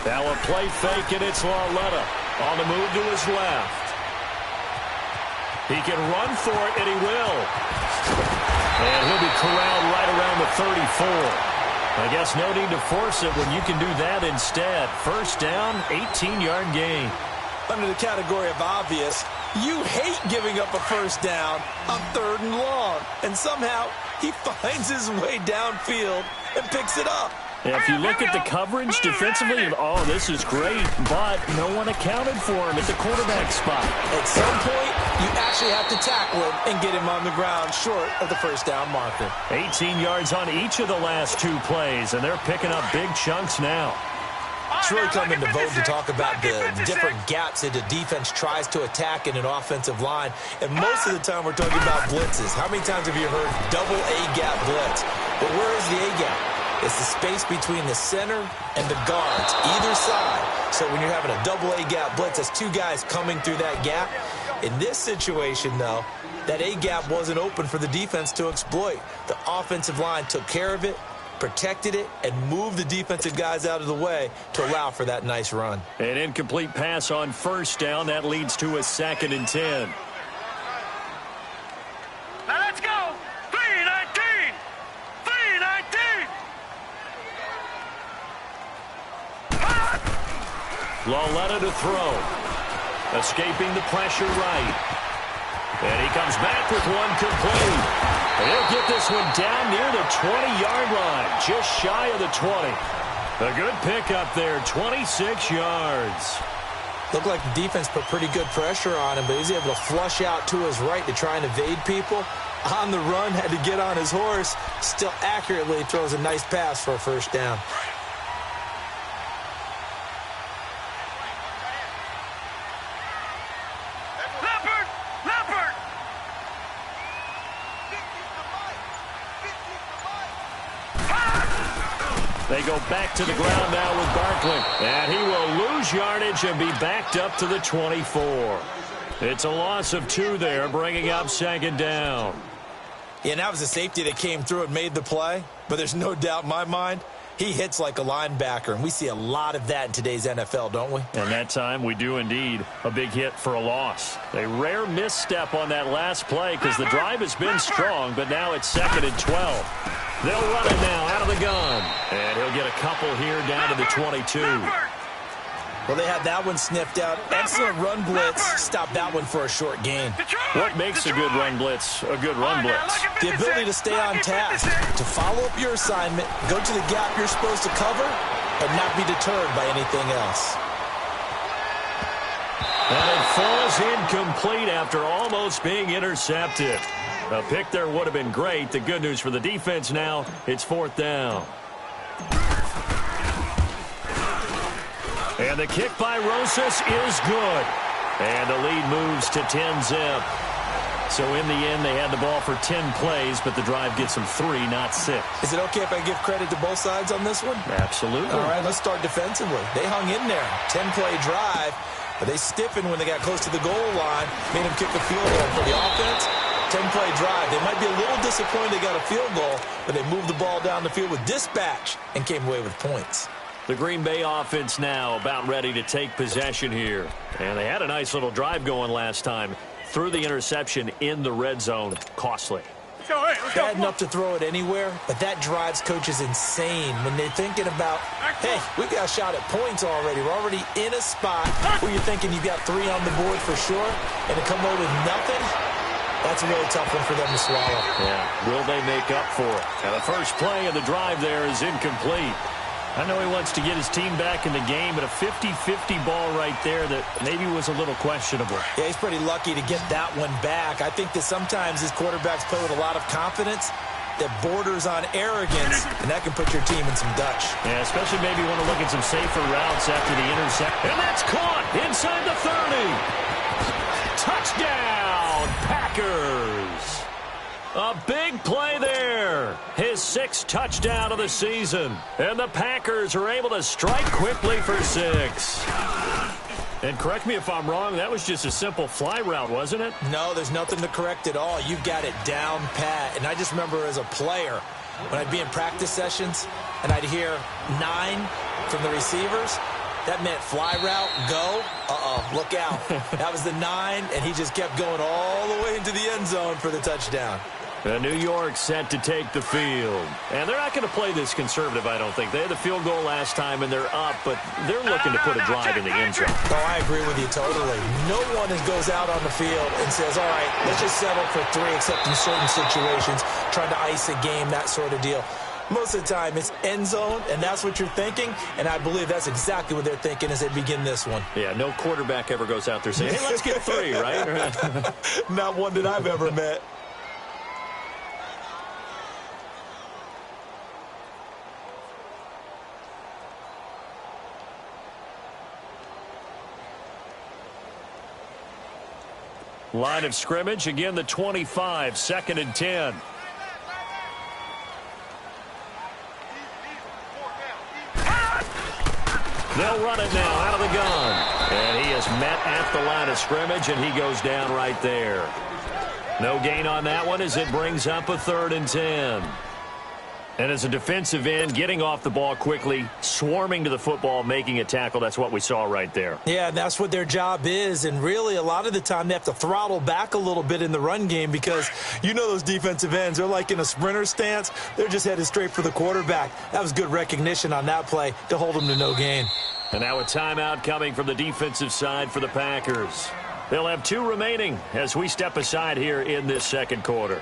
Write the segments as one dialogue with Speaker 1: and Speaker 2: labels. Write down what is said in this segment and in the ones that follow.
Speaker 1: Now a play fake, and it's Lauletta on the move to his left. He can run for it, and he will. And he'll be corralled right around the 34. I guess no need to force it when you can do that instead. First down, 18-yard gain.
Speaker 2: Under the category of obvious, you hate giving up a first down on 3rd and long. And somehow he finds his way downfield and picks it up.
Speaker 1: If you look at the coverage defensively, oh, this is great, but no one accounted for him at the quarterback spot.
Speaker 2: At some point, you actually have to tackle him and get him on the ground short of the first down marker.
Speaker 1: 18 yards on each of the last 2 plays, and they're picking up big chunks now.
Speaker 2: It's really come into vogue to talk about the different gaps that the defense tries to attack in an offensive line. And most of the time we're talking about blitzes. How many times have you heard double A-gap blitz? But where is the A-gap? It's the space between the center and the guards, either side. So when you're having a double A-gap blitz, that's 2 guys coming through that gap. In this situation, though, that A-gap wasn't open for the defense to exploit. The offensive line took care of it, protected it, and moved the defensive guys out of the way to allow for that nice run.
Speaker 1: An incomplete pass on first down. That leads to a 2nd and 10.
Speaker 3: Now let's go. 3-19. 3-19.
Speaker 1: Lauletta to throw. Escaping the pressure right. And he comes back with one complete. And he'll get this one down near the 20-yard line, just shy of the 20. A good pickup there, 26 yards.
Speaker 2: Looked like the defense put pretty good pressure on him, but he's able to flush out to his right to try and evade people. On the run, had to get on his horse. Still accurately throws a nice pass for a first down.
Speaker 1: They go back to the ground now with Barkley. And he will lose yardage and be backed up to the 24. It's a loss of 2 there, bringing up 2nd down.
Speaker 2: Yeah, and that was a safety that came through and made the play. But there's no doubt in my mind, he hits like a linebacker. And we see a lot of that in today's NFL, don't we?
Speaker 1: And that time we do indeed. A big hit for a loss. A rare misstep on that last play because the drive has been strong, but now it's 2nd and 12. They'll run it now out of the gun. And he'll get a couple here down to the 22.
Speaker 2: Well, they had that one sniffed out. Excellent run blitz. Stop that one for a short gain.
Speaker 1: What makes a good run blitz a good run blitz?
Speaker 2: The ability to stay on task, to follow up your assignment, go to the gap you're supposed to cover, and not be deterred by anything else.
Speaker 1: And it falls incomplete after almost being intercepted. A pick there would have been great. The good news for the defense now, it's 4th down. And the kick by Rosas is good. And the lead moves to 10-zip. So in the end, they had the ball for 10 plays, but the drive gets them 3, not 6.
Speaker 2: Is it okay if I give credit to both sides on this one?
Speaker 1: Absolutely.
Speaker 2: All right, let's start defensively. They hung in there. 10-play drive, but they stiffened when they got close to the goal line, made them kick the field goal for the offense. 10-play drive. They might be a little disappointed they got a field goal, but they moved the ball down the field with dispatch and came away with points.
Speaker 1: The Green Bay offense now about ready to take possession here. And they had a nice little drive going last time. Threw the interception in the red zone. Costly.
Speaker 2: Bad enough to throw it anywhere, but that drives coaches insane when they're thinking about, hey, we've got a shot at points already. We're already in a spot where you're thinking you've got 3 on the board for sure, and to come away with nothing, that's a really tough one for them to swallow.
Speaker 1: Yeah, will they make up for it? And the first play of the drive there is incomplete. I know he wants to get his team back in the game, but a 50-50 ball right there that maybe was a little questionable.
Speaker 2: Yeah, he's pretty lucky to get that one back. I think that sometimes his quarterbacks play with a lot of confidence that borders on arrogance, and that can put your team in some Dutch.
Speaker 1: Yeah, especially maybe want to look at some safer routes after the intercept. And that's caught inside the 30. Touchdown, Packers. A big play there. His 6th touchdown of the season. And the Packers are able to strike quickly for 6. And correct me if I'm wrong, that was just a simple fly route, wasn't it?
Speaker 2: No, there's nothing to correct at all. You've got it down pat. And I just remember as a player, when I'd be in practice sessions and I'd hear 9 from the receivers, That meant fly route, go. Look out. That was the 9, and he just kept going all the way into the end zone for the touchdown.
Speaker 1: New York set to take the field. And they're not going to play this conservative, I don't think. They had the field goal last time, and they're up, but they're looking to put a drive in the end zone.
Speaker 2: Oh, I agree with you totally. No one goes out on the field and says, all right, let's just settle for 3, except in certain situations, trying to ice a game, that sort of deal. Most of the time, it's end zone, and that's what you're thinking, and I believe that's exactly what they're thinking as they begin this one.
Speaker 1: Yeah, no quarterback ever goes out there saying, hey, let's get 3, right?
Speaker 2: Not one that I've ever met.
Speaker 1: Line of scrimmage, again the 25, 2nd and 10. They'll run it now out of the gun. And he is met at the line of scrimmage, and he goes down right there. No gain on that one as it brings up a 3rd and 10. And as a defensive end, getting off the ball quickly, swarming to the football, making a tackle, that's what we saw right there.
Speaker 2: Yeah, that's what their job is, and really a lot of the time they have to throttle back a little bit in the run game because you know those defensive ends, they're like in a sprinter stance. They're just headed straight for the quarterback. That was good recognition on that play to hold them to no gain.
Speaker 1: And now a timeout coming from the defensive side for the Packers. They'll have 2 remaining as we step aside here in this 2nd quarter.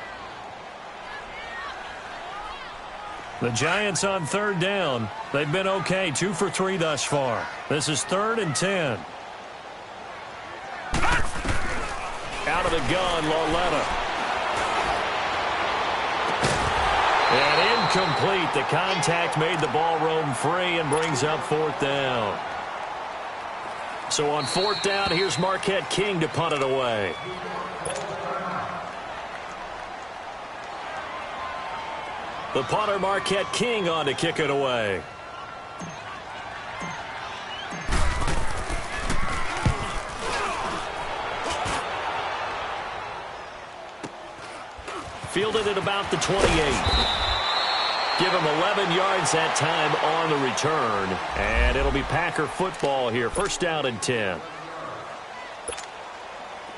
Speaker 1: The Giants on 3rd down. They've been okay, 2 for 3 thus far. This is 3rd and 10. Out of the gun, Lauletta. And incomplete. The contact made the ball roam free and brings up 4th down. So on 4th down, here's Marquette King to punt it away. The punter, Marquette King, on to kick it away. Fielded at about the 28. Give him 11 yards that time on the return. And it'll be Packer football here. 1st down and 10.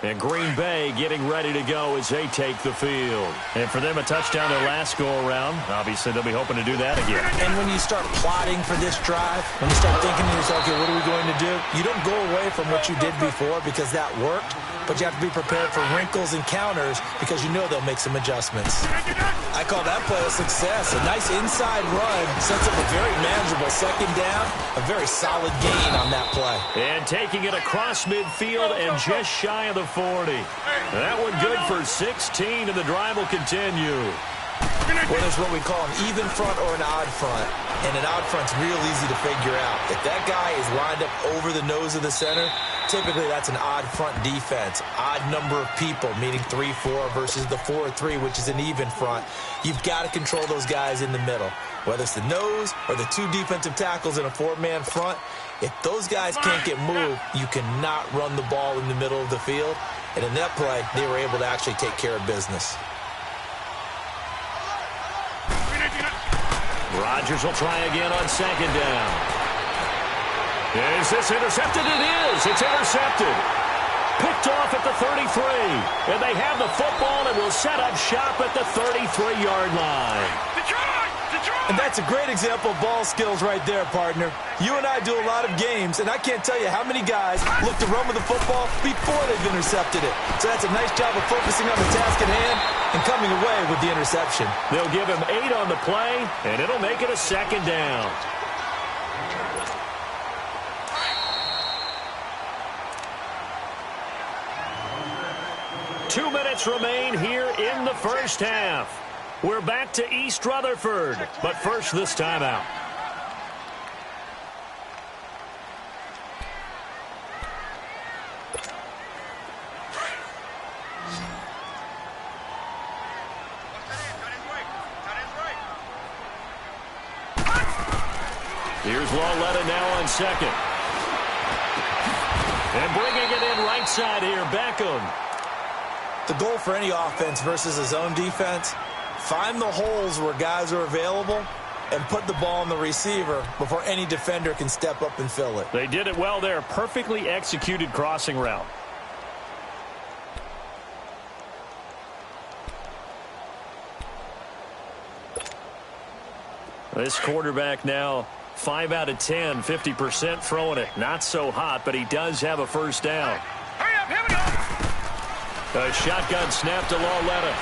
Speaker 1: And Green Bay getting ready to go as they take the field. And for them, a touchdown their last go-around. Obviously, they'll be hoping to do that again.
Speaker 2: And when you start plotting for this drive, when you start thinking to yourself, okay, what are we going to do? You don't go away from what you did before because that worked, but you have to be prepared for wrinkles and counters because you know they'll make some adjustments. I call that play a success. A nice inside run sets up a very manageable 2nd down, a very solid gain on that play.
Speaker 1: And taking it across midfield and just shy of the 40. That one good for 16, and the drive will continue.
Speaker 2: Well, that's what we call an even front or an odd front. And an odd front's real easy to figure out. If that guy is lined up over the nose of the center, typically that's an odd front defense. Odd number of people, meaning 3-4 versus the 4-3, which is an even front. You've got to control those guys in the middle. Whether it's the nose or the 2 defensive tackles in a 4-man front, if those guys can't get moved, you cannot run the ball in the middle of the field. And in that play, they were able to actually take care of business.
Speaker 1: Rodgers will try again on 2nd down. Is this intercepted? It is. It's intercepted. Picked off at the 33. And they have the football and will set up shop at the 33-yard line.
Speaker 2: And that's a great example of ball skills right there, partner. You and I do a lot of games, and I can't tell you how many guys look to run with the football before they've intercepted it. So that's a nice job of focusing on the task at hand and coming away with the interception.
Speaker 1: They'll give him 8 on the play, and it'll make it a 2nd down. Two minutes remain here in the 1st half. We're back to East Rutherford, but first this timeout. Here's Lauletta now on 2nd. And bringing it in right side here, Beckham.
Speaker 2: The goal for any offense versus a zone defense, find the holes where guys are available and put the ball on the receiver before any defender can step up and fill it.
Speaker 1: They did it well there. Perfectly executed crossing route. This quarterback now 5 out of 10, 50% throwing it. Not so hot, but he does have a first down.
Speaker 3: Hurry up, here we go.
Speaker 1: A shotgun snap to Lauletta.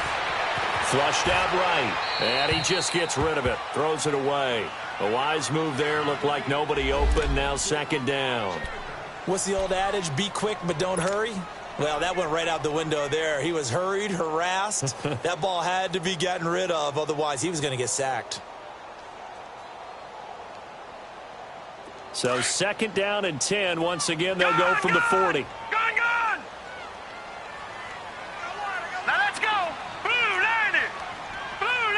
Speaker 1: Flushed out right, and he just gets rid of it. Throws it away. A wise move there. Looked like nobody open. Now second down.
Speaker 2: What's the old adage? Be quick, but don't hurry. Well, that went right out the window there. He was hurried, harassed. That ball had to be gotten rid of. Otherwise, he was going to get sacked.
Speaker 1: So second down and 10. Once again, they'll go from the 40.
Speaker 3: Gone. Now let's go. Blue 90. Blue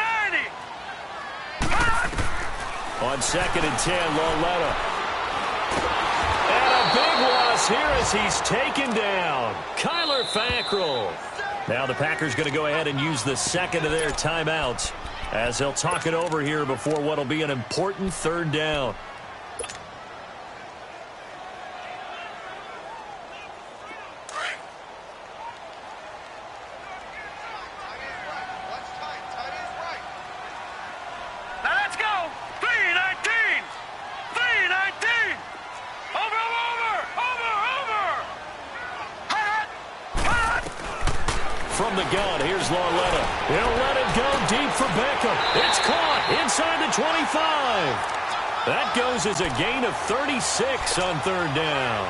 Speaker 3: 90.
Speaker 1: On second and 10, Lauletta. And a big loss here as he's taken down. Kyler Fackrell. Now the Packers going to go ahead and use the second of their timeouts as they'll talk it over here before what will be an important third down. From the gun, here's Lauletta. He'll let it go deep for Beckham. It's caught inside the 25. That goes as a gain of 36 on third down.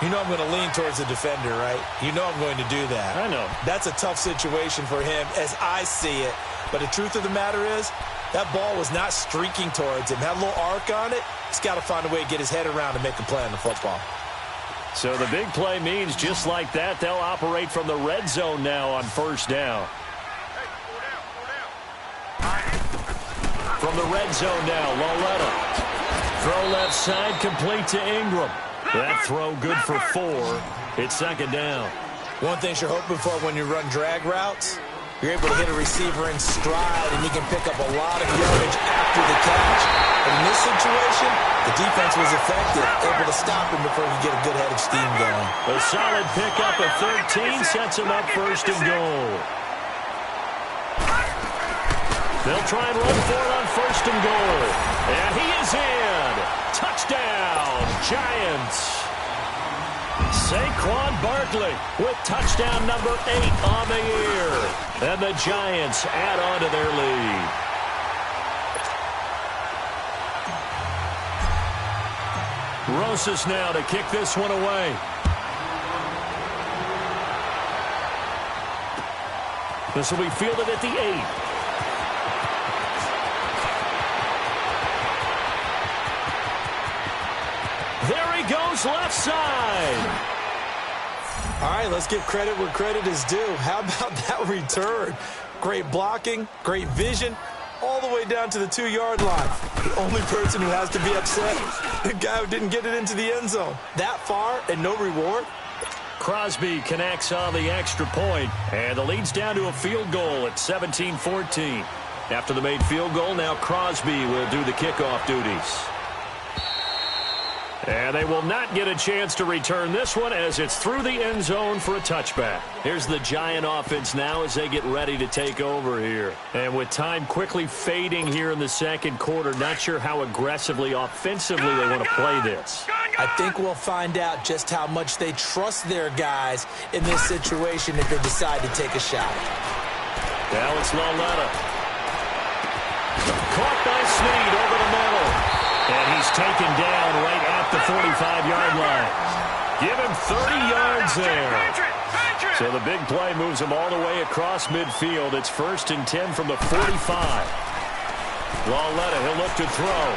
Speaker 2: You know I'm going to lean towards the defender, right? You know I'm going to do that.
Speaker 1: I know.
Speaker 2: That's a tough situation for him as I see it. But the truth of the matter is, that ball was not streaking towards him. Had a little arc on it. He's got to find a way to get his head around and make a play on the football.
Speaker 1: So the big play means just like that, they'll operate from the red zone now on first down. From the red zone now, Lauletta. Throw left side, complete to Ingram. That throw good for 4. It's second down.
Speaker 2: One thing you're hoping for when you run drag routes, you're able to hit a receiver in stride, and you can pick up a lot of yardage after the catch. But in this situation, the defense was effective, able to stop him before he get a good head of steam going.
Speaker 1: A solid pickup of 13 sets him up first and goal. They'll try and run for it on first and goal. And he is in. Touchdown, Giants. Saquon Barkley with touchdown number 8 on the year. And the Giants add on to their lead. Rosas now to kick this one away. This will be fielded at the 8. There he goes, left side.
Speaker 2: All right, let's give credit where credit is due. How about that return? Great blocking, great vision, all the way down to the 2-yard line. The only person who has to be upset, the guy who didn't get it into the end zone. That far and no reward?
Speaker 1: Crosby connects on the extra point, and the lead's down to a field goal at 17-14. After the made field goal, now Crosby will do the kickoff duties. And they will not get a chance to return this one as it's through the end zone for a touchback. Here's the Giant offense now as they get ready to take over here. And with time quickly fading here in the second quarter, not sure how aggressively, offensively they want to play this.
Speaker 2: I think we'll find out just how much they trust their guys in this situation if they decide to take a shot.
Speaker 1: Now it's Lauletta. Caught by Snead over the middle. And he's taken down right at the 45-yard line. Give him 30 yards there. So the big play moves him all the way across midfield. It's 1st and 10 from the 45. Lauletta, he'll look to throw.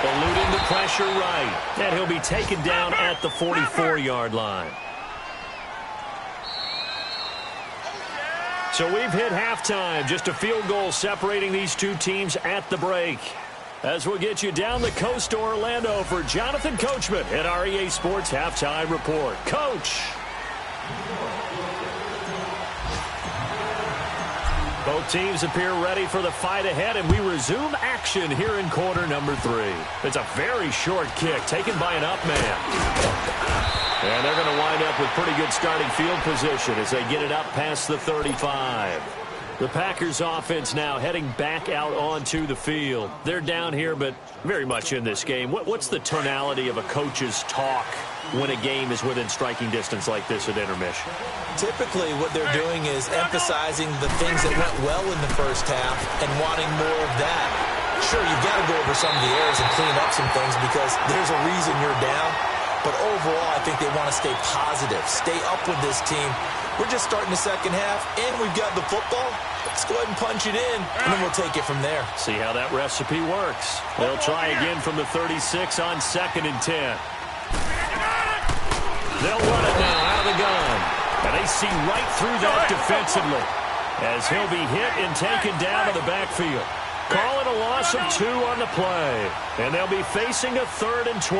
Speaker 1: Eluding the pressure right. And he'll be taken down at the 44-yard line. So we've hit halftime. Just a field goal separating these two teams at the break. As we'll get you down the coast to Orlando for Jonathan Coachman at our EA Sports Halftime Report. Coach. Both teams appear ready for the fight ahead, and we resume action here in quarter number 3. It's a very short kick taken by an up man. And they're going to wind up with pretty good starting field position as they get it up past the 35. The Packers offense now heading back out onto the field. They're down here, but very much in this game. What's the tonality of a coach's talk when a game is within striking distance like this at intermission?
Speaker 2: Typically, what they're doing is emphasizing the things that went well in the first half and wanting more of that. Sure, you've got to go over some of the errors and clean up some things because there's a reason you're down. But overall, I think they want to stay positive, stay up with this team. We're just starting the second half, and we've got the football. Let's go ahead and punch it in, and then we'll take it from there.
Speaker 1: See how that recipe works. They'll try again from the 36 on 2nd and 10. They'll run it now out of the gun. And they see right through that defensively as he'll be hit and taken down to the backfield. Call it a loss of 2 on the play. And they'll be facing a 3rd and 12.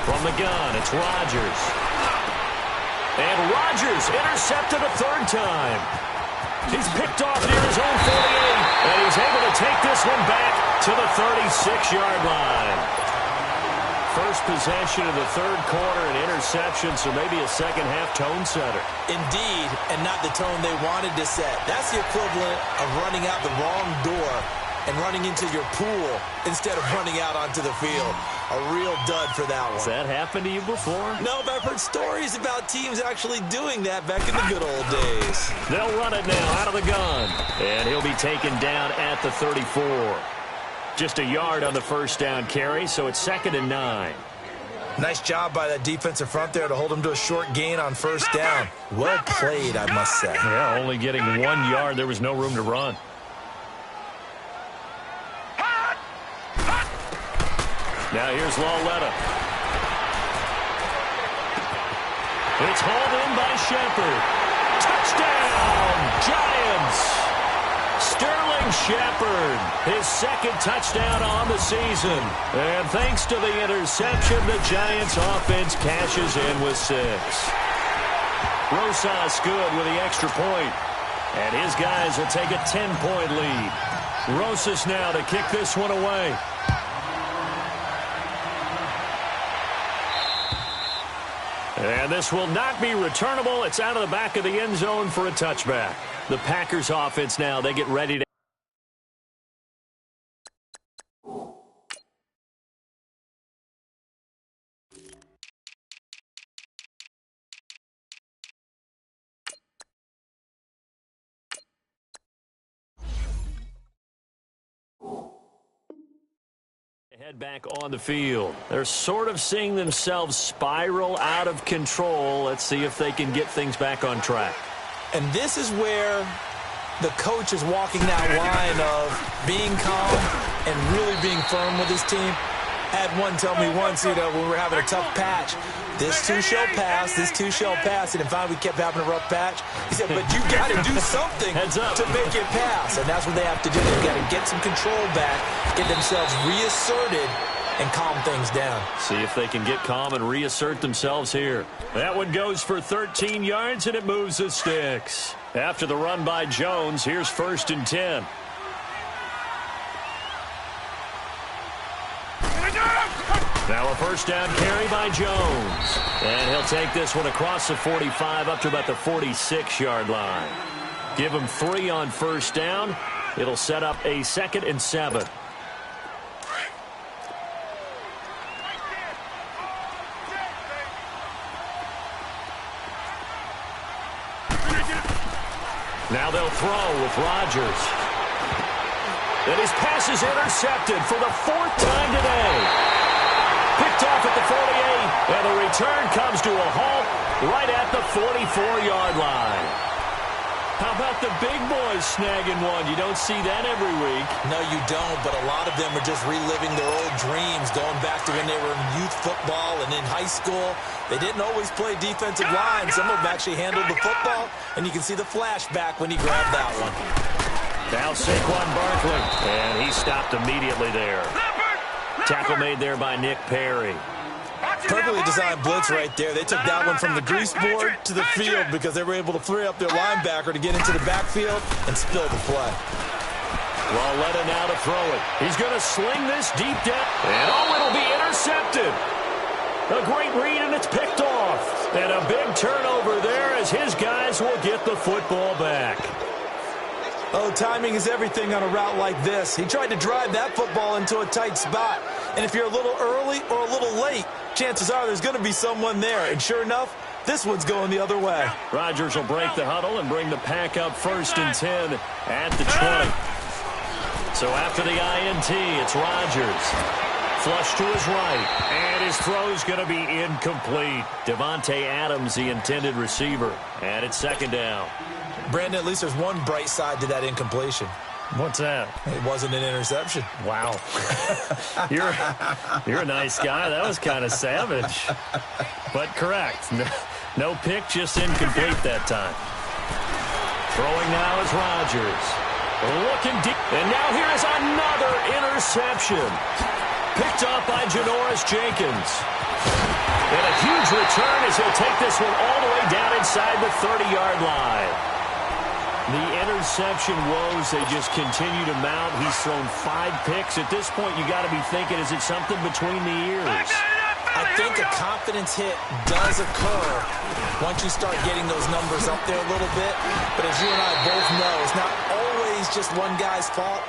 Speaker 1: From the gun, it's Rodgers. And Rodgers intercepted a 3rd time. He's picked off near his own 48. And he's able to take this one back to the 36-yard line. First possession of the 3rd quarter, an interception, so maybe a second-half tone setter.
Speaker 2: Indeed, and not the tone they wanted to set. That's the equivalent of running out the wrong door and running into your pool instead of running out onto the field. A real dud for that one.
Speaker 1: Has that happened to you before?
Speaker 2: No, but I've heard stories about teams actually doing that back in the good old days.
Speaker 1: They'll run it now out of the gun. And he'll be taken down at the 34. Just a yard on the first down carry, so it's 2nd and 9.
Speaker 2: Nice job by that defensive front there to hold him to a short gain on first down. Well played, I must say.
Speaker 1: Yeah, only getting 1 yard. There was no room to run. Now here's Lauletta. It's hauled in by Shepard. Touchdown, Giants! Sterling Shepard, his 2nd touchdown on the season. And thanks to the interception, the Giants offense cashes in with 6. Rosas good with the extra point. And his guys will take a 10-point lead. Rosas now to kick this one away. And this will not be returnable. It's out of the back of the end zone for a touchback. The Packers offense now, they get ready to... head back on the field. They're sort of seeing themselves spiral out of control. Let's see if they can get things back on track.
Speaker 2: And this is where the coach is walking that line of being calm and really being firm with his team. I had one tell me once, when we were having a tough patch, this too shall pass, this too shall pass. And finally we kept having a rough patch. He said, but you got to do something to make it pass. And that's what they have to do. They've got to get some control back, get themselves reasserted, and calm things down.
Speaker 1: See if they can get calm and reassert themselves here. That one goes for 13 yards, and it moves the sticks. After the run by Jones, here's 1st and 10. Now a first down carry by Jones. And he'll take this one across the 45 up to about the 46-yard line. Give him 3 on first down. It'll set up a 2nd and 7. Now they'll throw with Rodgers. And his pass is intercepted for the 4th time today. Picked off at the 48, and the return comes to a halt right at the 44-yard line. How about the big boys snagging one? You don't see that every week.
Speaker 2: No, you don't, but a lot of them are just reliving their old dreams, going back to when they were in youth football and in high school. They didn't always play defensive line. Some of them actually handled the football, and you can see the flashback when he grabbed that one.
Speaker 1: Now Saquon Barkley, and he stopped immediately there. Tackle made there by Nick Perry.
Speaker 2: Perfectly designed blitz right there. They took that one from the grease board to the field because they were able to free up their linebacker to get into the backfield and spill the play.
Speaker 1: Walletta now to throw it. He's going to sling this deep down. And it'll be intercepted. A great read, and it's picked off. And a big turnover there as his guys will get the football back.
Speaker 2: Oh, timing is everything on a route like this. He tried to drive that football into a tight spot. And if you're a little early or a little late, chances are there's going to be someone there. And sure enough, this one's going the other way.
Speaker 1: Rodgers will break the huddle and bring the pack up 1st and 10 at the 20. So after the INT, it's Rodgers. Flush to his right, and his throw's going to be incomplete. Devontae Adams, the intended receiver, and it's 2nd down.
Speaker 2: Brandon, at least there's one bright side to that incompletion.
Speaker 1: What's that?
Speaker 2: It wasn't an interception.
Speaker 1: Wow. You're a nice guy. That was kind of savage. But correct. No pick, just incomplete that time. Throwing now is Rodgers. Looking deep. And now here is another interception. Picked up by Janoris Jenkins. And a huge return as he'll take this one all the way down inside the 30-yard line. The interception woes, they just continue to mount. He's thrown 5 picks. At this point, you got to be thinking, is it something between the ears?
Speaker 2: I think a confidence hit does occur once you start getting those numbers up there a little bit. But as you and I both know, it's not always just one guy's fault.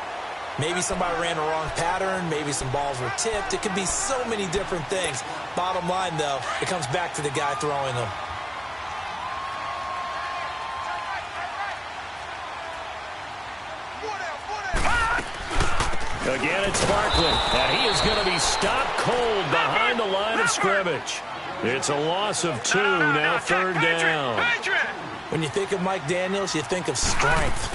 Speaker 2: Maybe somebody ran a wrong pattern. Maybe some balls were tipped. It could be so many different things. Bottom line, though, it comes back to the guy throwing them.
Speaker 1: Again, it's Barkley, and he is going to be stopped cold behind the line of scrimmage. It's a loss of 2, now 3rd down.
Speaker 2: When you think of Mike Daniels, you think of strength.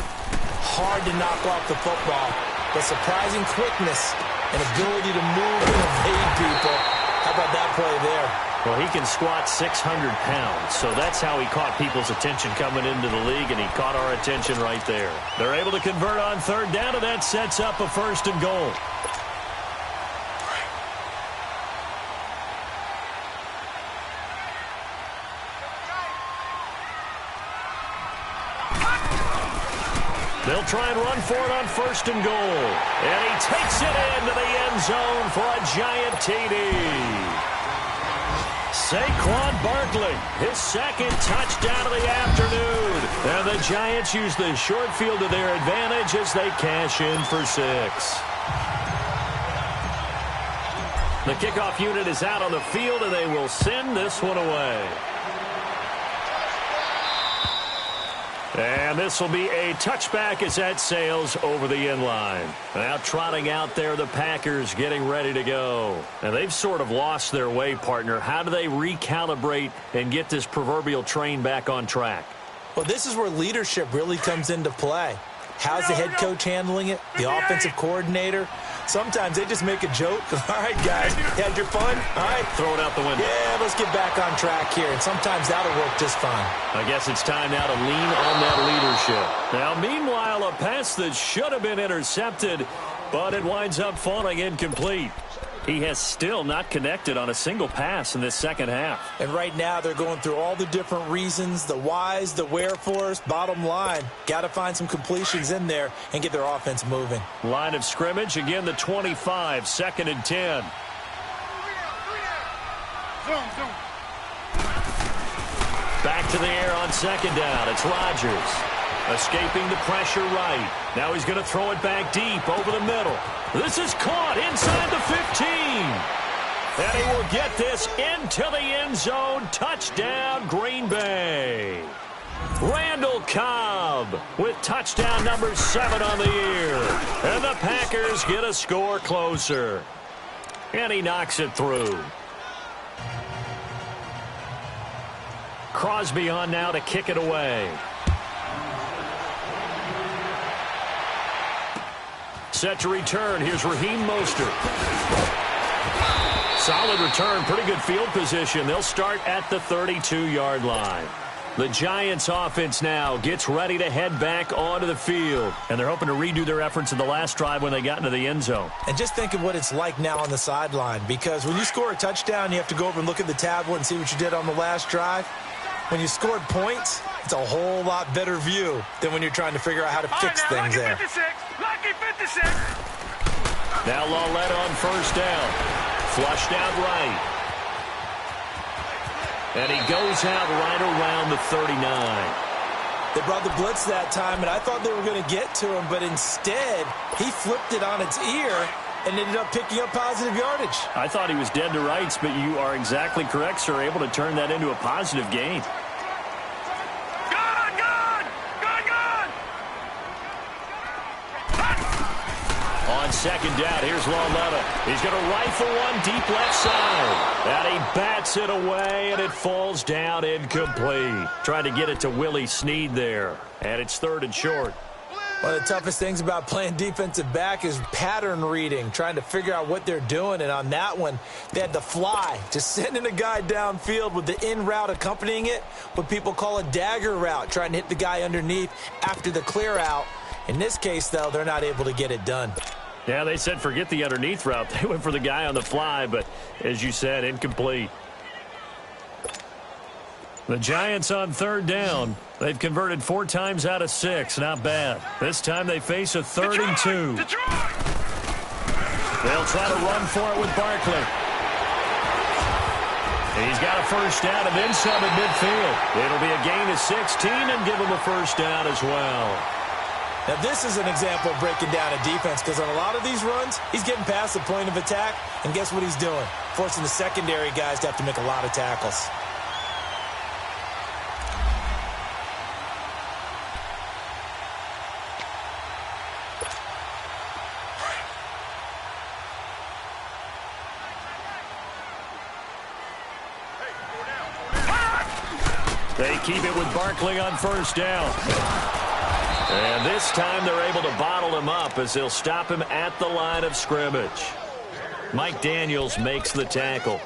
Speaker 2: Hard to knock off the football, but surprising quickness and ability to move and evade people. How about that play there?
Speaker 1: Well, he can squat 600 pounds, so that's how he caught people's attention coming into the league, and he caught our attention right there. They're able to convert on 3rd down, and that sets up a 1st and goal. They'll try and run for it on 1st and goal. And he takes it into the end zone for a giant TD. Saquon Barkley, his 2nd touchdown of the afternoon. And the Giants use the short field to their advantage as they cash in for 6. The kickoff unit is out on the field, and they will send this one away. And this will be a touchback as that sails over the end line. Now trotting out there, the Packers getting ready to go. And they've sort of lost their way, partner. How do they recalibrate and get this proverbial train back on track?
Speaker 2: Well, this is where leadership really comes into play. How's the head coach handling it? The offensive coordinator? Sometimes they just make a joke. All right, guys, you had your fun? All right.
Speaker 1: Throw it out the window.
Speaker 2: Yeah, let's get back on track here. And sometimes that'll work just fine.
Speaker 1: I guess it's time now to lean on that leadership. Now, meanwhile, a pass that should have been intercepted, but it winds up falling incomplete. He has still not connected on a single pass in this second half.
Speaker 2: And right now they're going through all the different reasons, the whys, the wherefores. Bottom line, got to find some completions in there and get their offense moving.
Speaker 1: Line of scrimmage, again the 25, 2nd and 10. Back to the air on 2nd down. It's Rodgers. Escaping the pressure right. Now he's going to throw it back deep over the middle. This is caught inside the 15. And he will get this into the end zone. Touchdown, Green Bay. Randall Cobb with touchdown number 7 on the year. And the Packers get a score closer. And he knocks it through. Crosby on now to kick it away. Set to return. Here's Raheem Mostert. Solid return. Pretty good field position. They'll start at the 32-yard line. The Giants offense now gets ready to head back onto the field. And they're hoping to redo their efforts in the last drive when they got into the end zone.
Speaker 2: And just think of what it's like now on the sideline, because when you score a touchdown, you have to go over and look at the tablet and see what you did on the last drive. When you scored points, it's a whole lot better view than when you're trying to figure out how to fix things there.
Speaker 3: Lucky 56.
Speaker 1: Now Lawletta on first down. Flushed out right. And he goes out right around the 39.
Speaker 2: They brought the blitz that time, and I thought they were going to get to him, but instead, he flipped it on its ear and ended up picking up positive yardage.
Speaker 1: I thought he was dead to rights, but you are exactly correct, sir. Able to turn that into a positive gain. On second down, here's Lawletta. He's going to rifle one deep left side. And he bats it away, and it falls down incomplete. Trying to get it to Willie Snead there. And it's 3rd and short.
Speaker 2: One of the toughest things about playing defensive back is pattern reading, trying to figure out what they're doing. And on that one, they had the fly, just sending a guy downfield with the in route accompanying it, what people call a dagger route, trying to hit the guy underneath after the clear out. In this case, though, they're not able to get it done.
Speaker 1: Yeah, they said forget the underneath route. They went for the guy on the fly, but as you said, incomplete. The Giants on 3rd down. They've converted 4 times out of 6. Not bad. This time they face a 3rd and 2. They'll try to run for it with Barkley. He's got a first down and then some at midfield. It'll be a gain of 16 and give him a first down as well.
Speaker 2: Now, this is an example of breaking down a defense, because on a lot of these runs, he's getting past the point of attack, and guess what he's doing? Forcing the secondary guys to have to make a lot of tackles.
Speaker 1: They keep it with Barkley on first down. And this time they're able to bottle him up as they'll stop him at the line of scrimmage. Mike Daniels makes the tackle.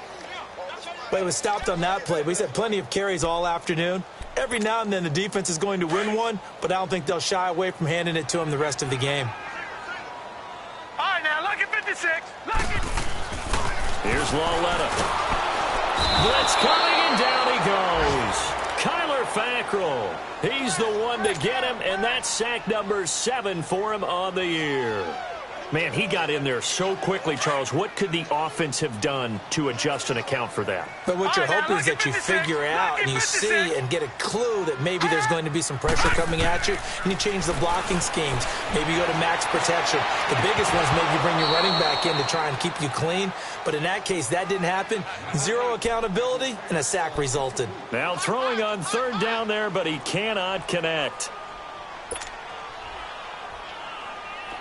Speaker 2: But he was stopped on that play. But he's had plenty of carries all afternoon. Every now and then the defense is going to win one, but I don't think they'll shy away from handing it to him the rest of the game.
Speaker 3: All right, now, lucky 56. Lucky.
Speaker 1: Here's Lawletta. Blitz coming, and down he goes. Kyler Fackrell. He's the one to get him, and that's sack number 7 for him on the year. Man, he got in there so quickly, Charles. What could the offense have done to adjust and account for that?
Speaker 2: But what you're hoping is that you figure out and you see and get a clue that maybe there's going to be some pressure coming at you, and you change the blocking schemes. Maybe you go to max protection. The biggest one is maybe you bring your running back in to try and keep you clean. But in that case, that didn't happen. 0 accountability, and a sack resulted.
Speaker 1: Now throwing on 3rd down there, but he cannot connect.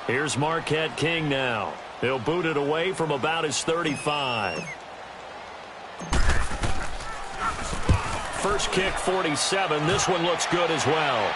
Speaker 1: Here's Marquette King now. He'll boot it away from about his 35. First kick, 47. This one looks good as well.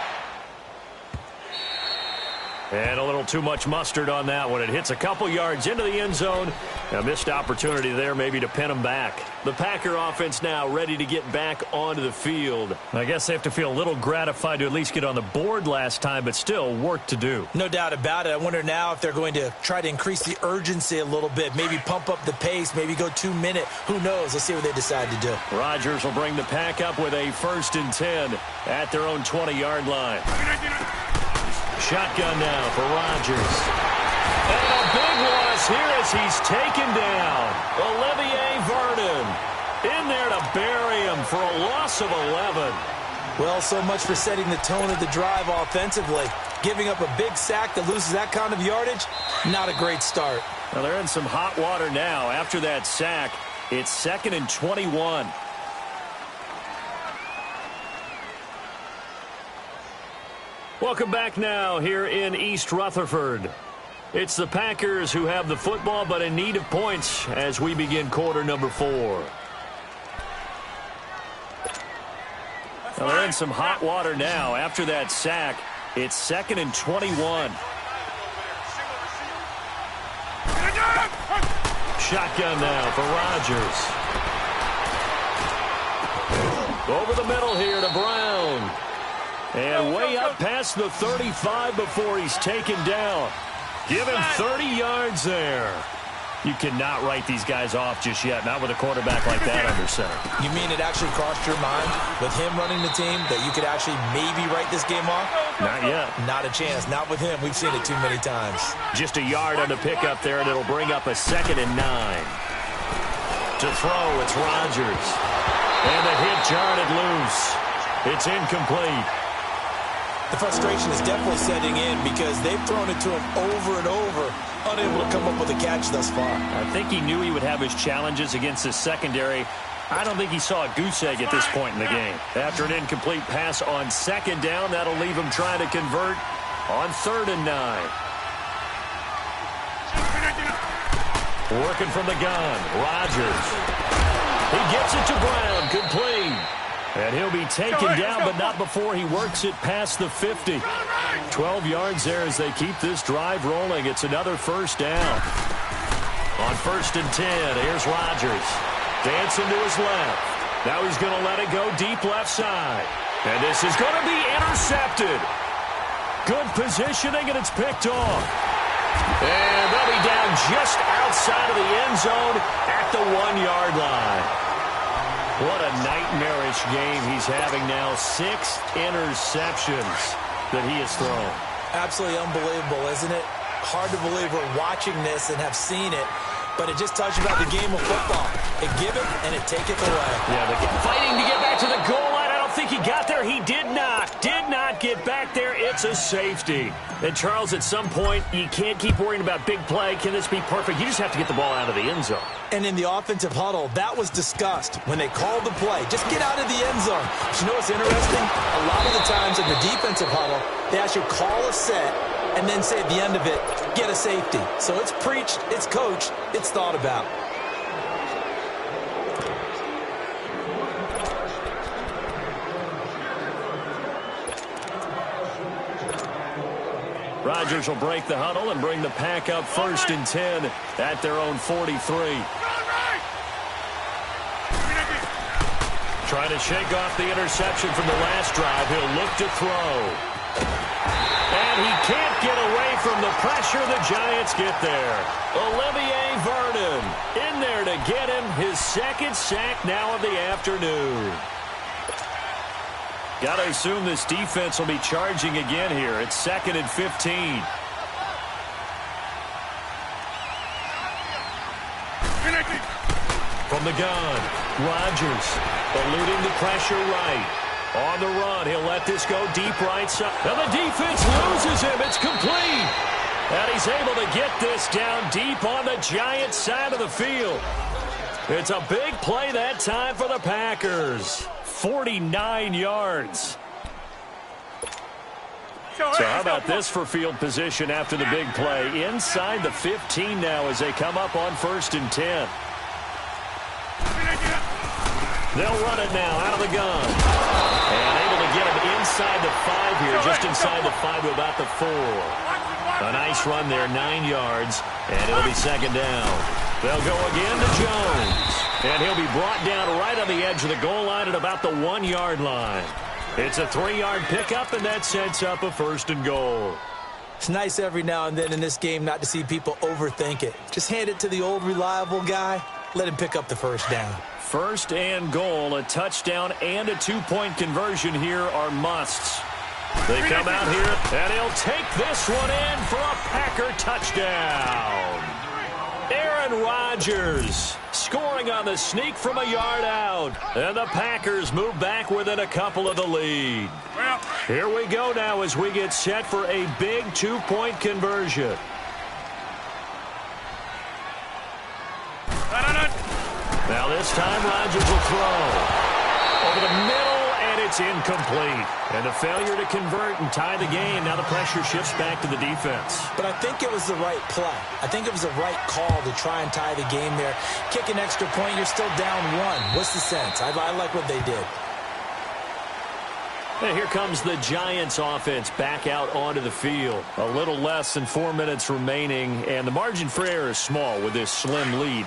Speaker 1: And a little too much mustard on that one. It hits a couple yards into the end zone. A missed opportunity there maybe to pin him back. The Packer offense now ready to get back onto the field. I guess they have to feel a little gratified to at least get on the board last time, but still work to do.
Speaker 2: No doubt about it. I wonder now if they're going to try to increase the urgency a little bit, maybe pump up the pace, maybe go 2-minute. Who knows? Let's see what they decide to do.
Speaker 1: Rodgers will bring the Pack up with a 1st and 10 at their own 20-yard line. Shotgun now for Rodgers. And a big loss here as he's taken down. Olivier Vernon in there to bury him for a loss of 11.
Speaker 2: Well, so much for setting the tone of the drive offensively. Giving up a big sack that loses that kind of yardage, not a great start.
Speaker 1: Well, they're in some hot water now. After that sack, it's 2nd and 21. Welcome back now here in East Rutherford. It's the Packers who have the football, but in need of points as we begin quarter number 4. Well, they're in some hot water now. After that sack, it's 2nd and 21. Shotgun now for Rodgers. Over the middle here to Brown. And way up past the 35 before he's taken down. Give him 30 yards there. You cannot write these guys off just yet, not with a quarterback like that under center.
Speaker 2: You mean it actually crossed your mind with him running the team that you could actually maybe write this game off?
Speaker 1: Not yet.
Speaker 2: Not a chance. Not with him. We've seen it too many times.
Speaker 1: Just a yard on the pickup there, and it'll bring up a 2nd and 9. To throw, it's Rodgers. And the hit jarred it loose. It's incomplete.
Speaker 2: The frustration is definitely setting in because they've thrown it to him over and over, unable to come up with a catch thus far.
Speaker 1: I think he knew he would have his challenges against his secondary. I don't think he saw a goose egg at this point in the game. After an incomplete pass on 2nd down, that'll leave him trying to convert on 3rd and 9. Working from the gun, Rodgers. He gets it to Brown, complete. And he'll be taken down, but not before he works it past the 50. 12 yards there as they keep this drive rolling. It's another 1st down. On 1st and 10, here's Rodgers. Dancing to his left. Now he's going to let it go deep left side. And this is going to be intercepted. Good positioning, and it's picked off. And they'll be down just outside of the end zone at the 1-yard line. What a nightmarish game he's having now. 6 interceptions that he has thrown.
Speaker 2: Absolutely unbelievable, isn't it? Hard to believe we're watching this and have seen it, but it just tells you about the game of football. It give it and it take it away.
Speaker 1: Yeah, fighting to get back to the goal line. I don't think he got there. He did not get back there. It's a safety. And, Charles, at some point, you can't keep worrying about big play. Can this be perfect? You just have to get the ball out of the end zone.
Speaker 2: And in the offensive huddle, that was discussed when they called the play. Just get out of the end zone. But you know what's interesting? A lot of the times in the defensive huddle, they actually call a set and then say at the end of it, get a safety. So it's preached, it's coached, it's thought about.
Speaker 1: Rodgers will break the huddle and bring the pack up 1st and 10 at their own 43. Trying to shake off the interception from the last drive. He'll look to throw. And he can't get away from the pressure. The Giants get there. Olivier Vernon in there to get him his 2nd sack now of the afternoon. Got to assume this defense will be charging again here. It's 2nd and 15. From the gun, Rodgers eluding the pressure right. On the run, he'll let this go deep right side. And the defense loses him. It's complete. And he's able to get this down deep on the Giants side of the field. It's a big play that time for the Packers. 49 yards. So how about this for field position after the big play? Inside the 15 now as they come up on 1st and 10. They'll run it now out of the gun. And able to get him inside the 5 here, just inside the 5 to about the 4. A nice run there, 9 yards, and it'll be 2nd down. They'll go again to Jones. And he'll be brought down right on the edge of the goal line at about the 1-yard line. It's a 3-yard pickup, and that sets up a 1st and goal.
Speaker 2: It's nice every now and then in this game not to see people overthink it. Just hand it to the old reliable guy. Let him pick up the 1st down.
Speaker 1: 1st and goal, a touchdown and a 2-point conversion here are musts. They come out here, and he'll take this one in for a Packer touchdown. Aaron Rodgers scoring on the sneak from a yard out. And the Packers move back within a couple of the lead. Here we go now as we get set for a big 2-point conversion. Now this time Rodgers will throw. Over the middle, and it's incomplete. And a failure to convert and tie the game. Now the pressure shifts back to the defense.
Speaker 2: But I think it was the right play. I think it was the right call to try and tie the game there. Kick an extra point, you're still down 1. What's the sense? I like what they did.
Speaker 1: And here comes the Giants offense back out onto the field. A little less than 4 minutes remaining, and the margin for error is small with this slim lead.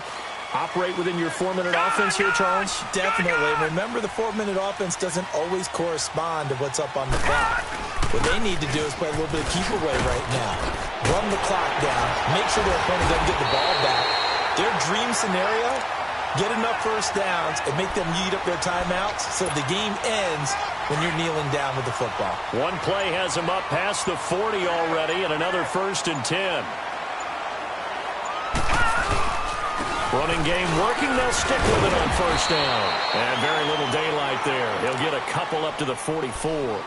Speaker 1: operate within your 4-minute offense here, Charles?
Speaker 2: Definitely. Remember, the 4-minute offense doesn't always correspond to what's up on the clock. What they need to do is play a little bit of keep away right now. Run the clock down. Make sure their opponent doesn't get the ball back. Their dream scenario, get enough first downs and make them eat up their timeouts so the game ends when you're kneeling down with the football.
Speaker 1: One play has them up past the 40 already, and another 1st and 10. Running game working. They'll stick with it on 1st down. And very little daylight there. He'll get a couple up to the 44.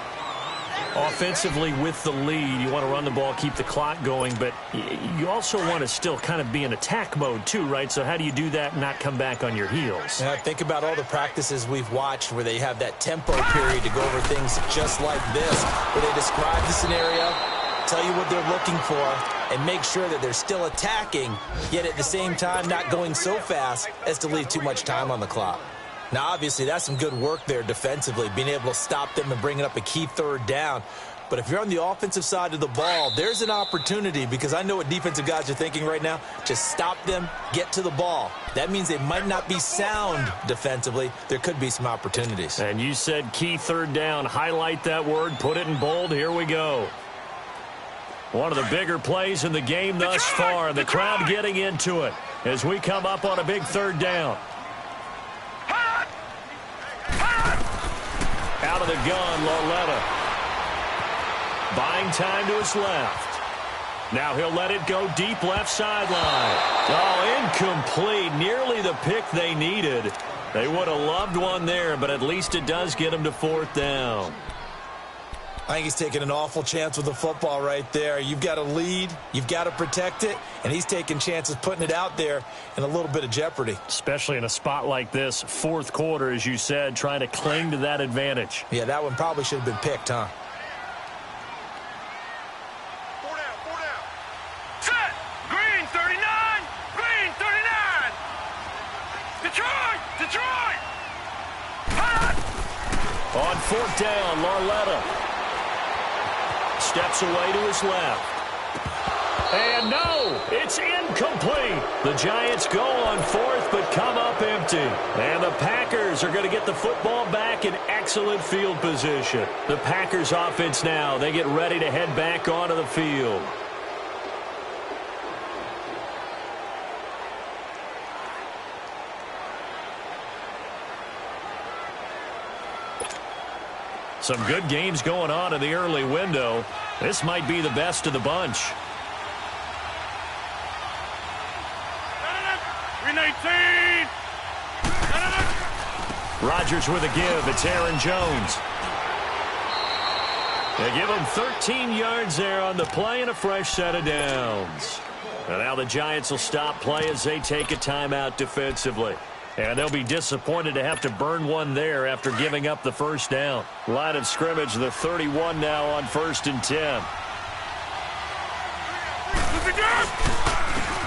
Speaker 1: Offensively with the lead, you want to run the ball, keep the clock going, but you also want to still kind of be in attack mode too, right? So how do you do that and not come back on your heels?
Speaker 2: Yeah, think about all the practices we've watched where they have that tempo period to go over things just like this, where they describe the scenario, tell you what they're looking for, and make sure that they're still attacking, yet at the same time not going so fast as to leave too much time on the clock. Now, obviously, that's some good work there defensively, being able to stop them and bringing up a key 3rd down. But if you're on the offensive side of the ball, there's an opportunity, because I know what defensive guys are thinking right now. Just stop them, get to the ball. That means they might not be sound defensively. There could be some opportunities.
Speaker 1: And you said key 3rd down. Highlight that word, put it in bold. Here we go. One of the bigger plays in the game thus far. The crowd getting into it as we come up on a big 3rd down. Out of the gun, Lauletta. Buying time to his left. Now he'll let it go deep left sideline. Oh, incomplete. Nearly the pick they needed. They would have loved one there, but at least it does get him to 4th down.
Speaker 2: I think he's taking an awful chance with the football right there. You've got to lead, you've got to protect it, and he's taking chances putting it out there in a little bit of jeopardy.
Speaker 1: Especially in a spot like this, 4th quarter, as you said, trying to cling to that advantage.
Speaker 2: Yeah, that one probably should have been picked, huh?
Speaker 3: 4 down. Set. Green 39. Green 39. Detroit. Hot.
Speaker 1: On 4th down, Lauletta. Steps away to his left. And no, it's incomplete. The Giants go on 4th, but come up empty. And the Packers are going to get the football back in excellent field position. The Packers offense now, they get ready to head back onto the field. Some good games going on in the early window. This might be the best of the bunch.
Speaker 3: 319.
Speaker 1: Rodgers with a give. It's Aaron Jones. They give him 13 yards there on the play and a fresh set of downs. And now the Giants will stop play as they take a timeout defensively. And they'll be disappointed to have to burn one there after giving up the 1st down. Line of scrimmage, the 31 now on 1st and 10.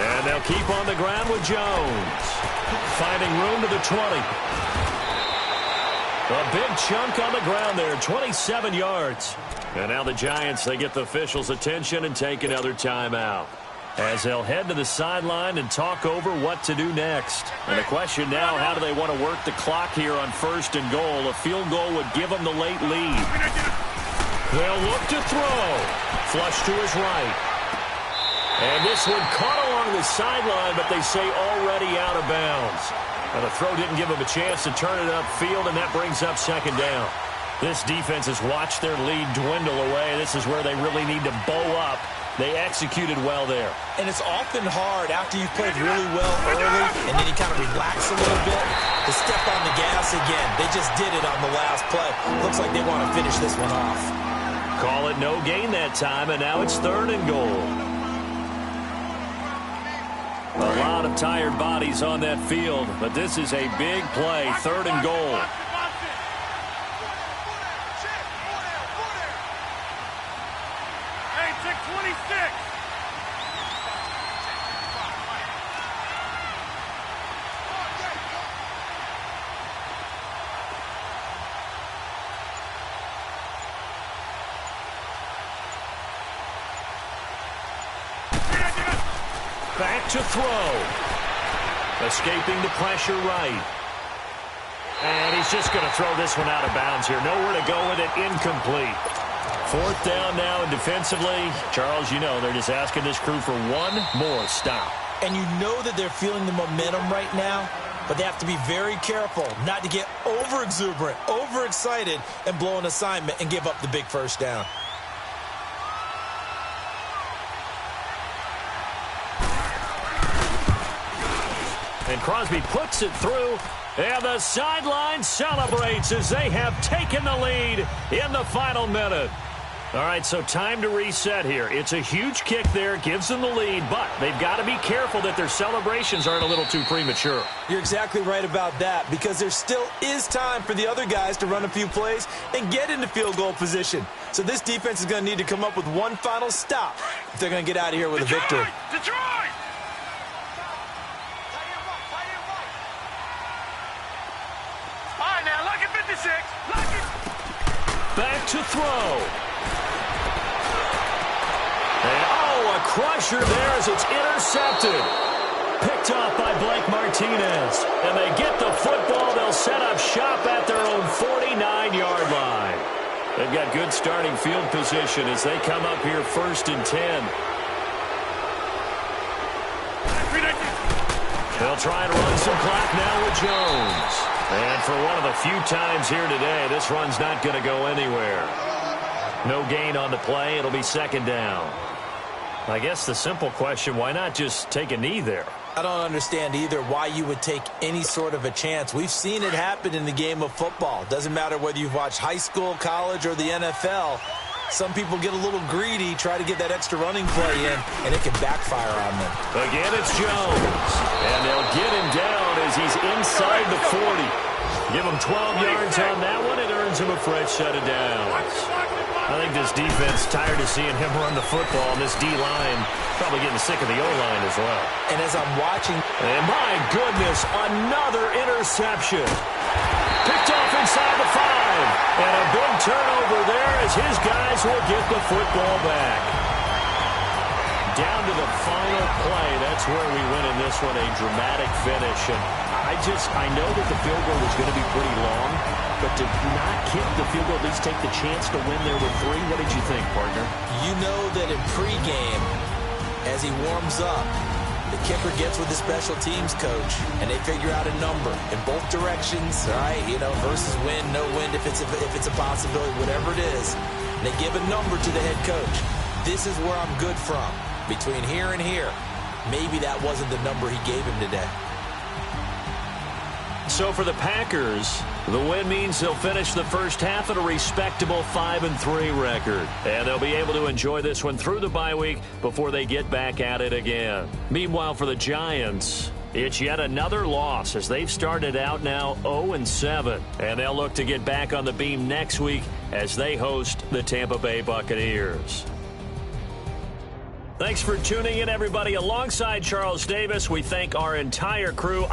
Speaker 1: And they'll keep on the ground with Jones. Finding room to the 20. A big chunk on the ground there, 27 yards. And now the Giants, they get the officials' attention and take another timeout, as they'll head to the sideline and talk over what to do next. And the question now, how do they want to work the clock here on 1st and goal? A field goal would give them the late lead. They'll look to throw. Flush to his right. And this one caught along the sideline, but they say already out of bounds. And the throw didn't give them a chance to turn it upfield, and that brings up 2nd down. This defense has watched their lead dwindle away. This is where they really need to bow up. They executed well there. And it's often hard after you've played really well early and then you kind of relax a little bit to step on the gas again. They just did it on the last play. Looks like they want to finish this one off. Call it no gain that time, and now it's 3rd and goal. A lot of tired bodies on that field, but this is a big play, 3rd and goal.
Speaker 3: Hey, 626.
Speaker 1: Back to throw. Escaping the pressure right. And he's just going to throw this one out of bounds here. Nowhere to go with it. Incomplete. Fourth down now, and defensively, Charles, you know, they're just asking this crew for one more stop.
Speaker 2: And you know that they're feeling the momentum right now, but they have to be very careful not to get over-exuberant, overexcited, and blow an assignment and give up the big first down.
Speaker 1: And Crosby puts it through, and the sideline celebrates as they have taken the lead in the final minute. All right, so time to reset here. It's a huge kick there, gives them the lead, but they've got to be careful that their celebrations aren't a little too premature.
Speaker 2: You're exactly right about that, because there still is time for the other guys to run a few plays and get into field goal position. So this defense is going to need to come up with one final stop if they're going to get out of here with a victory.
Speaker 3: Detroit! All right, now, look at 56. Look it.
Speaker 1: Back to throw. And, oh, a crusher there as it's intercepted. Picked off by Blake Martinez. And they get the football. They'll set up shop at their own 49-yard line. They've got good starting field position as they come up here 1st and 10. They'll try to run some clock now with Jones. And for one of the few times here today, this run's not going to go anywhere. No gain on the play. It'll be 2nd down. I guess the simple question, why not just take a knee there?
Speaker 2: I don't understand either why you would take any sort of a chance. We've seen it happen in the game of football. Doesn't matter whether you've watched high school, college, or the NFL. Some people get a little greedy, try to get that extra running play in, and it can backfire on them.
Speaker 1: Again, it's Jones. And they'll get him down as he's inside the 40. Give him 12 yards on that one. It earns him a fresh set of downs. I think this defense tired of seeing him run the football, and this D-line probably getting sick of the O-line as well.
Speaker 2: And as I'm watching...
Speaker 1: And my goodness, another interception. Picked off inside the 5. And a big turnover there as his guys will get the football back. Down to the final play. That's where we win in this one, a dramatic finish. And I know that the field goal was going to be pretty long, but to not kick the field goal, at least take the chance to win there with 3, what did you think, partner?
Speaker 2: You know that in pregame, as he warms up, the kicker gets with the special teams coach, and they figure out a number in both directions, all right? You know, versus win, no win, if it's a possibility, whatever it is. And they give a number to the head coach. This is where I'm good from. Between here and here, maybe that wasn't the number he gave him today.
Speaker 1: So for the Packers, the win means they'll finish the first half at a respectable 5-3 record. And they'll be able to enjoy this one through the bye week before they get back at it again. Meanwhile, for the Giants, it's yet another loss as they've started out now 0-7. And they'll look to get back on the beam next week as they host the Tampa Bay Buccaneers. Thanks for tuning in, everybody. Alongside Charles Davis, we thank our entire crew.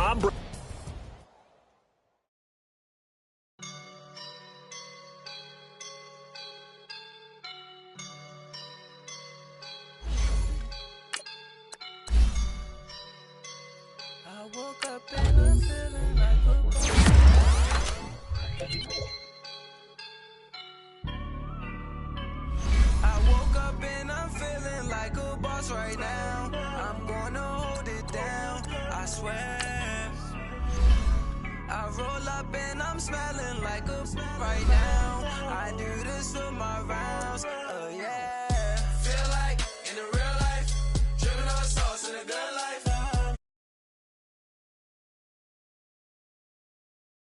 Speaker 4: Right now, I'm gonna hold it down, I swear. I roll up and I'm smelling like a right now. I do this for my rounds.